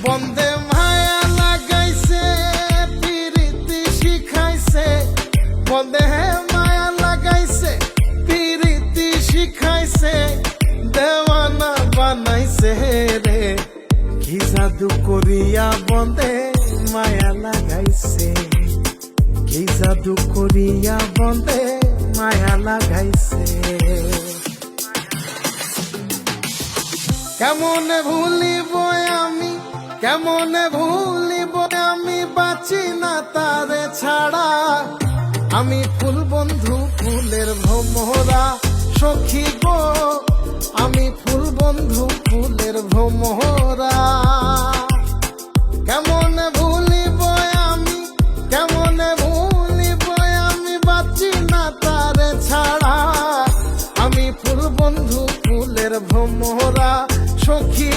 বন্দে মায়া লাগাইছে পিরিতি শিখাইছে, বন্দে মায়া লাগাইছে পিরিতি শিখাইছে, দেওয়ানা বানাইছে রে। কি জাদু করিয়া বন্দে মায়া লাগাইছে, কি জাদু করিয়া বন্দে মায়া লাগাইছে। কেমনে ভুলিব আমি, কেমনে ভুলিব আমি, বাঁচি না তারে ছাড়া। আমি ফুল বন্ধু ফুলের ভ্রমরা সখী গো, আমি ফুল বন্ধু ফুলের ভ্রমরা।